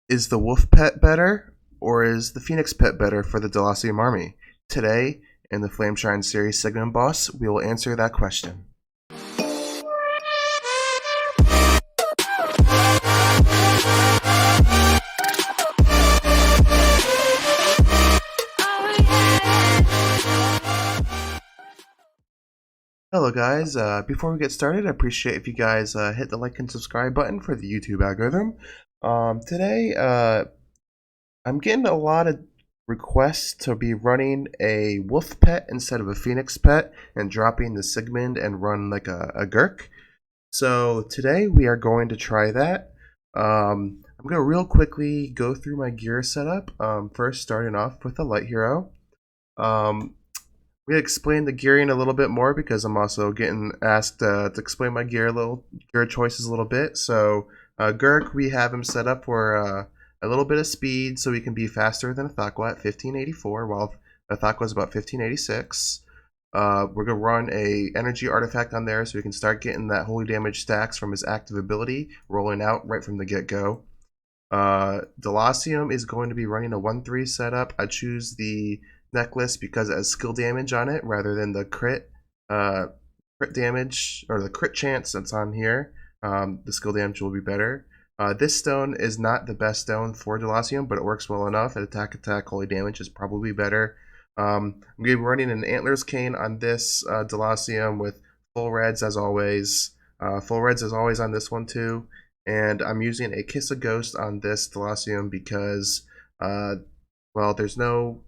Is the wolf pet better, or is the phoenix pet better for the Delacium army? Today, in the Flameshine series segment boss, we will answer that question. Hello guys, before we get started, I appreciate if you guys hit the like and subscribe button for the YouTube algorithm. Today, I'm getting a lot of requests to be running a wolf pet instead of a phoenix pet and dropping the Sigmund and run like a Gurk. So today we are going to try that. I'm going to real quickly go through my gear setup, first starting off with a light hero. We explain the gearing a little bit more because I'm also getting asked to explain my gear choices a little bit. So Gurk, we have him set up for a little bit of speed, so he can be faster than Athakwa at 1584, while Athakwa is about 1586. We're gonna run a energy artifact on there, so we can start getting that holy damage stacks from his active ability rolling out right from the get-go. Delacium is going to be running a 1-3 setup. I choose the necklace because it has skill damage on it rather than the crit damage or the crit chance that's on here. The skill damage will be better. This stone is not the best stone for Delacium, but it works well enough. At attack, holy damage is probably better. I'm going to be running an Antlers Cane on this Delacium with full reds as always. Full reds as always on this one too. And I'm using a Kiss of Ghost on this Delacium because, well, there's no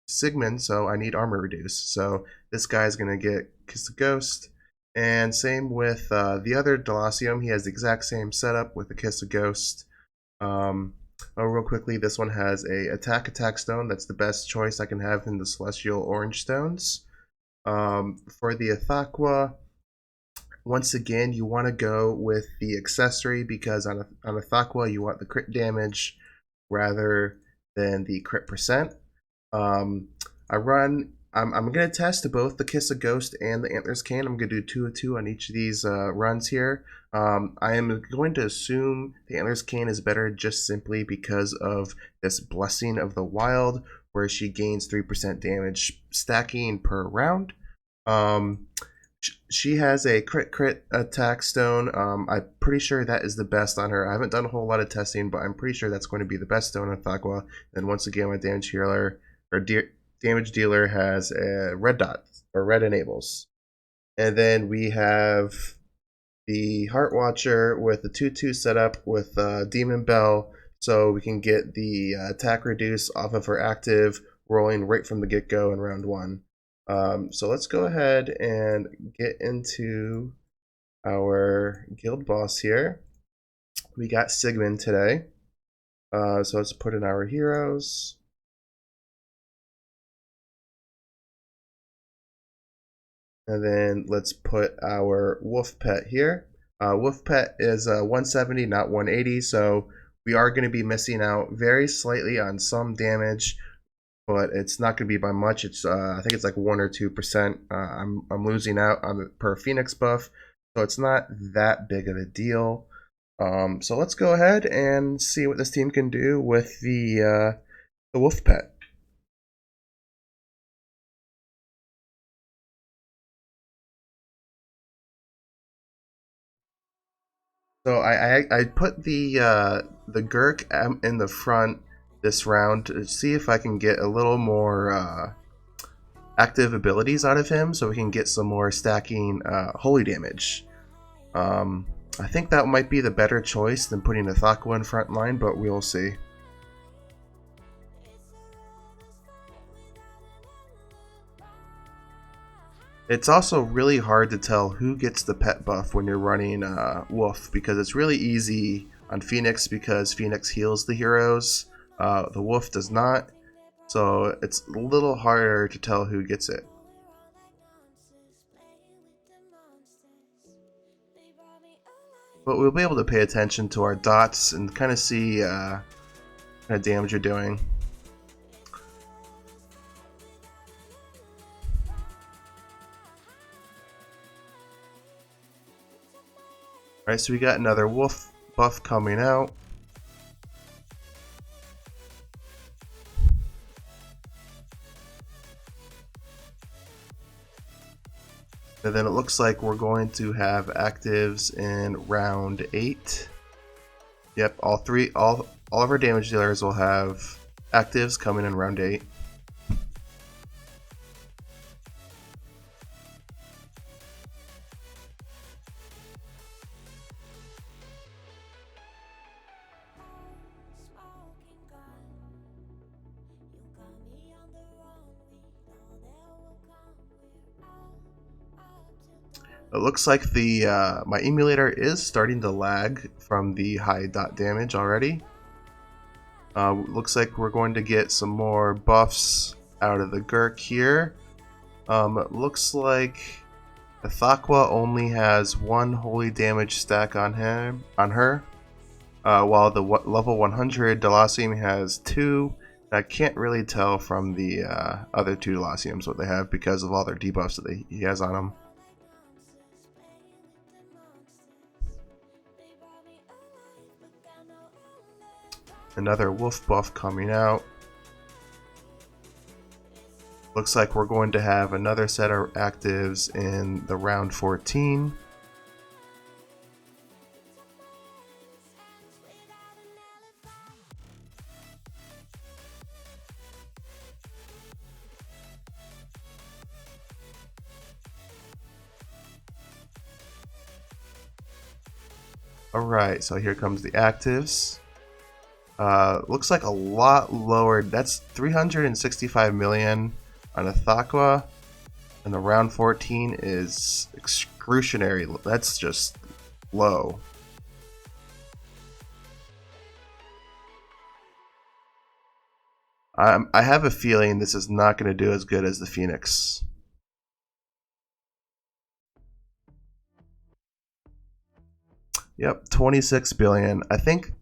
Sigmund, so I need armor reduce. So this guy's going to get Kiss of Ghost. And same with the other Delacium. He has the exact same setup with the Kiss of Ghost. Real quickly, this one has a attack stone. That's the best choice I can have in the celestial orange stones. For the Athakwa, once again, you want to go with the accessory because on Athakwa you want the crit damage rather than the crit percent. I'm going to test both the Kiss of Ghost and the Antlers Cane. I'm going to do 2 of 2 on each of these runs here. I am going to assume the Antlers Cane is better just simply because of this Blessing of the Wild, where she gains 3% damage stacking per round. She has a crit attack stone. I'm pretty sure that is the best on her. I haven't done a whole lot of testing, but I'm pretty sure that's going to be the best stone on Thakwa. And once again, my damage healer or damage dealer has a red dot or red enables. And then we have the Heart Watcher with the 2-2 setup with Demon Bell, so we can get the attack reduce off of her active rolling right from the get-go in round 1. So let's go ahead and get into our guild boss here. We got Sigmund today. So let's put in our heroes. And then let's put our wolf pet here. Wolf pet is 170, not 180, so we are going to be missing out very slightly on some damage, but it's not going to be by much. It's I think it's like 1 or 2%. I'm losing out on the per Phoenix buff, so it's not that big of a deal. So let's go ahead and see what this team can do with the wolf pet. So I put the Gurk in the front this round to see if I can get a little more active abilities out of him, so we can get some more stacking holy damage. I think that might be the better choice than putting a Thakwa in front line, but we'll see. It's also really hard to tell who gets the pet buff when you're running Wolf, because it's really easy on Phoenix because Phoenix heals the heroes. The Wolf does not, so it's a little harder to tell who gets it. But we'll be able to pay attention to our dots and kind of see what kind of damage you're doing. Alright, so we got another wolf buff coming out. And then it looks like we're going to have actives in round 8. Yep, all of our damage dealers will have actives coming in round 8. It looks like the my emulator is starting to lag from the high dot damage already. Looks like we're going to get some more buffs out of the Gurk here. It looks like Athakwa only has 1 holy damage stack on her, while the level 100 Delacium has 2. I can't really tell from the other 2 Delaciums what they have because of all their debuffs that he has on them. Another wolf buff coming out. Looks like we're going to have another set of actives in the round 14. Alright, so here comes the actives. Looks like a lot lower. That's 365 million on Athakwa, and the round 14 is excruciatingly. That's just low. I have a feeling this is not going to do as good as the Phoenix. Yep, 26 billion. I think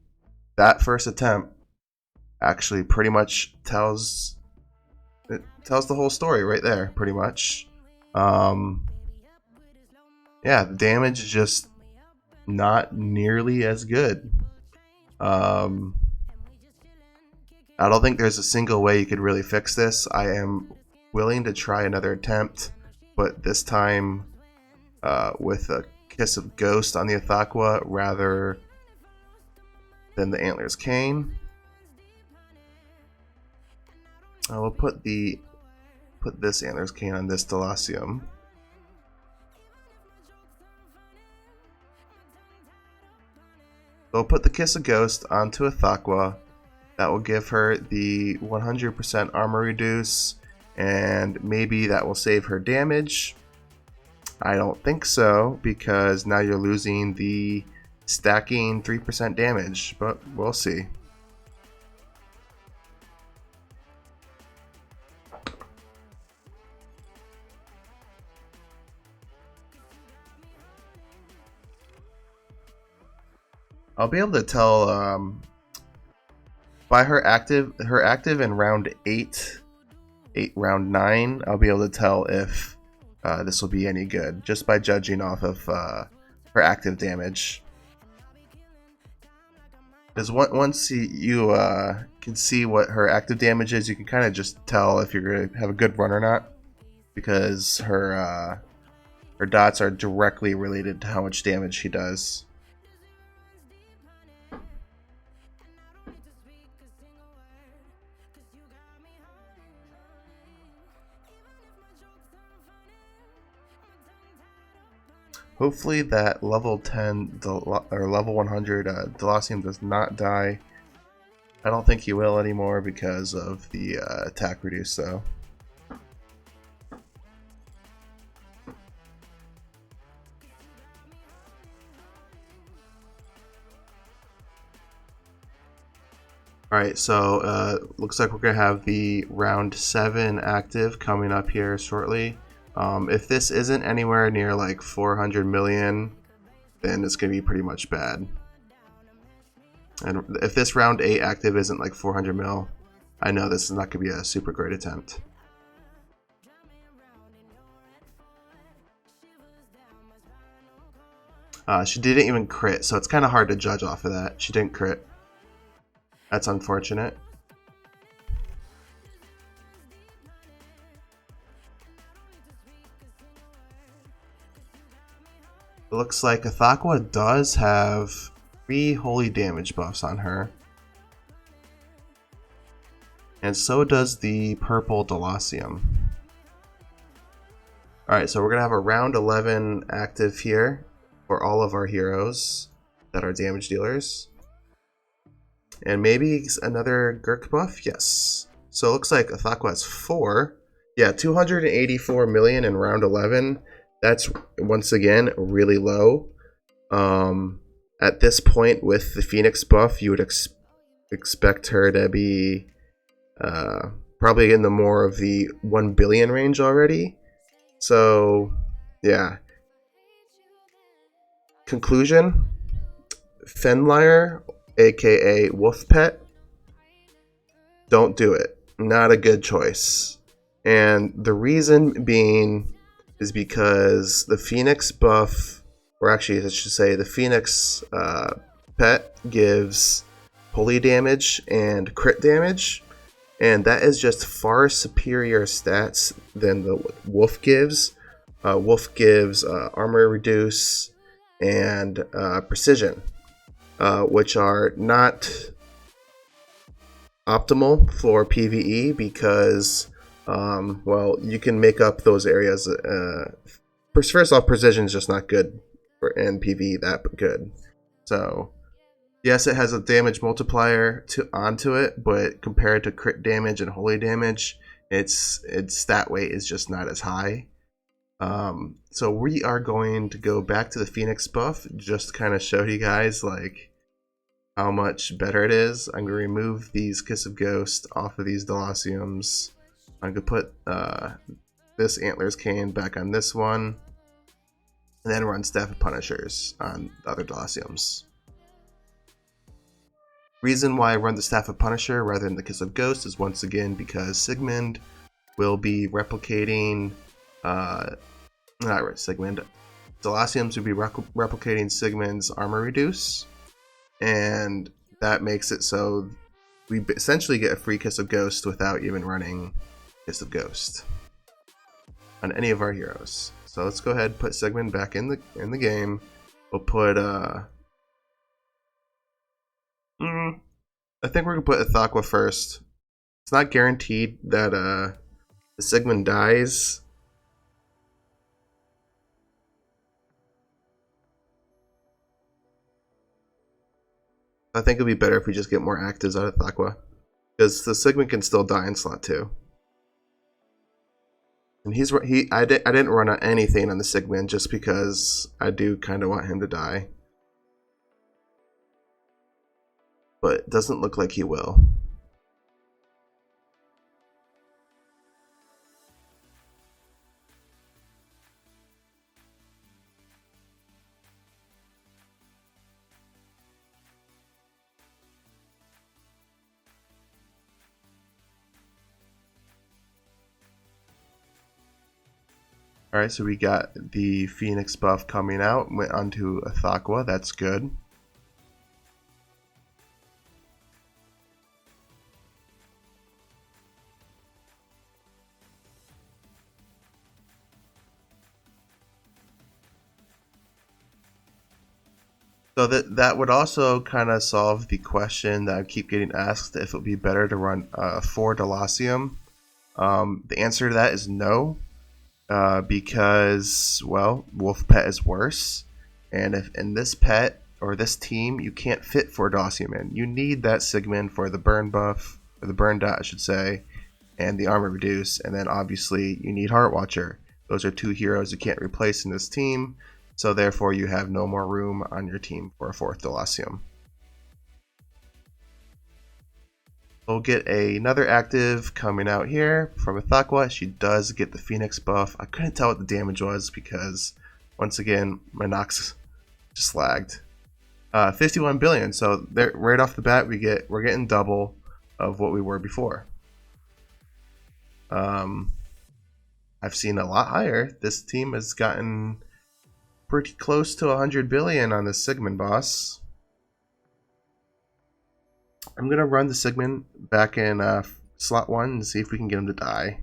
that first attempt actually pretty much tells the whole story right there, pretty much. Yeah, the damage is just not nearly as good. I don't think there's a single way you could really fix this. I am willing to try another attempt, but this time with a Kiss of Ghost on the Athakwa rather than the Antlers Cane. I will put this Antlers Cane on this Delacium. So we'll put the Kiss of Ghost onto Athakwa. That will give her the 100% armor reduce, and maybe that will save her damage. I don't think so, because now you're losing the stacking 3% damage, but we'll see. I'll be able to tell by her active in round 8, round 9. I'll be able to tell if this will be any good just by judging off of her active damage. Because once you can see what her active damage is, you can kind of just tell if you're going to have a good run or not, because her dots are directly related to how much damage she does. Hopefully that level 10 or level 100 Delacium does not die. I don't think he will anymore because of the attack reduce, though. Alright, so looks like we're going to have the round 7 active coming up here shortly. If this isn't anywhere near like 400 million, then it's going to be pretty much bad. And if this round 8 active isn't like 400 mil, I know this is not going to be a super great attempt. She didn't even crit, so it's kind of hard to judge off of that. She didn't crit. That's unfortunate. looks like Athakwa does have 3 holy damage buffs on her. And so does the purple Delacium. Alright, so we're going to have a round 11 active here for all of our heroes that are damage dealers. And maybe another Gurk buff? Yes. So it looks like Athakwa has 4. Yeah, 284 million in round 11. That's, once again, really low. At this point, with the Phoenix buff, you would expect her to be probably in the more of the 1 billion range already. So, yeah. Conclusion: Fenlier, aka Wolf Pet, don't do it. Not a good choice. And the reason being is because the Phoenix buff, or actually I should say the Phoenix pet gives holy damage and crit damage, and that is just far superior stats than the Wolf gives. Wolf gives armor reduce and precision, which are not optimal for PvE because, well, you can make up those areas. First off, precision is just not good in PvE that good. So, yes, it has a damage multiplier onto it, but compared to crit damage and holy damage, its stat weight is just not as high. So we are going to go back to the Phoenix buff, just to kind of show you guys like how much better it is. I'm going to remove these Kiss of Ghost off of these Delaciums. I'm going to put this Antler's Cane back on this one, and then run Staff of Punishers on the other Delaciums. Reason why I run the Staff of Punisher rather than the Kiss of Ghost is once again because Sigmund will be replicating Sigmund. Delaciums would be replicating Sigmund's armor reduce, and that makes it so we essentially get a free Kiss of Ghost without even running Kiss of Ghost on any of our heroes. So let's go ahead and put Sigmund back in the game. We'll put I think we're gonna put Athakwa first. It's not guaranteed that the Sigmund dies. I think it'd be better if we just get more actives out of Athakwa, because the Sigmund can still die in slot 2. And I didn't run on anything on the Sigmund just because I do kind of want him to die, but it doesn't look like he will. Alright, so we got the Phoenix buff coming out, went onto Athakwa, that's good. So that would also kind of solve the question that I keep getting asked, if it would be better to run 4 Delacium. The answer to that is no. Because, well, Wolf Pet is worse, and if in this pet or this team you can't fit 4 Delacium in, you need that Sigmund for the burn buff, or the burn dot I should say, and the armor reduce, and then obviously you need Heart Watcher. Those are 2 heroes you can't replace in this team, so therefore you have no more room on your team for a 4th Delacium. We'll get another active coming out here from Athakwa. She does get the Phoenix buff. I couldn't tell what the damage was because, once again, my Nox just lagged. 51 billion. So there, right off the bat, we're getting double of what we were before. I've seen a lot higher. This team has gotten pretty close to 100 billion on the Sigmund boss. I'm going to run the Sigmund back in slot 1 and see if we can get him to die.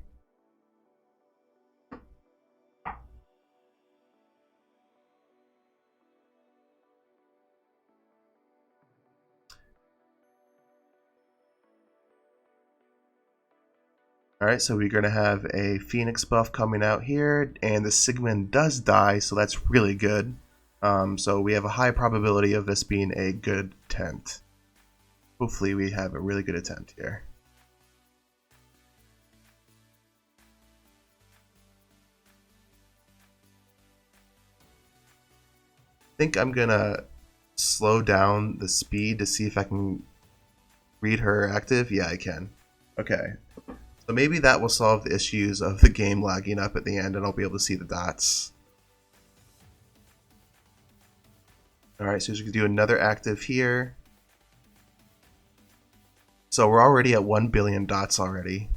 Alright, so we're going to have a Phoenix buff coming out here, and the Sigmund does die, so that's really good. So we have a high probability of this being a good tent. Hopefully we have a really good attempt here. I think I'm going to slow down the speed to see if I can read her active. Yeah, I can. Okay. So maybe that will solve the issues of the game lagging up at the end and I'll be able to see the dots. Alright, so we can do another active here. So we're already at 1 billion dots already.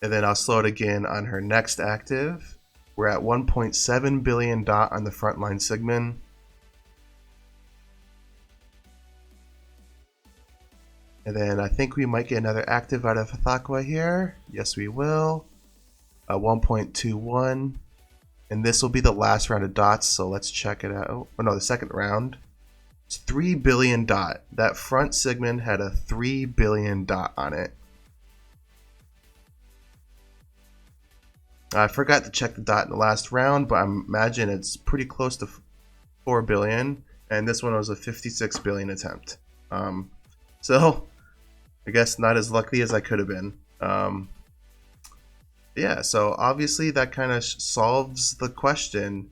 And then I'll slow it again on her next active. We're at 1.7 billion dot on the frontline Sigmund. And then I think we might get another active out of Hathakwa here. Yes, we will. 1.21. And this will be the last round of dots, so let's check it out. Oh no, the second round. It's 3 billion dot. That front Sigmund had a 3 billion dot on it. I forgot to check the dot in the last round, but I imagine it's pretty close to 4 billion. And this one was a 56 billion attempt. So I guess not as lucky as I could have been. Yeah, so obviously that kind of solves the question,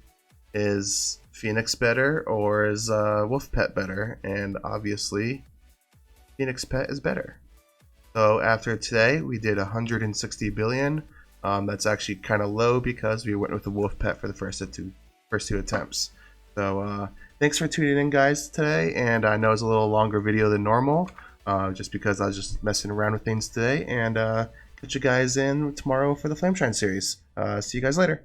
is Phoenix better or is Wolf Pet better? And obviously Phoenix Pet is better. So after today we did 160 billion. That's actually kind of low because we went with the Wolf Pet for the first two attempts. So thanks for tuning in, guys, today. And I know it's a little longer video than normal, just because I was just messing around with things today. And catch you guys in tomorrow for the Flameshine series. See you guys later.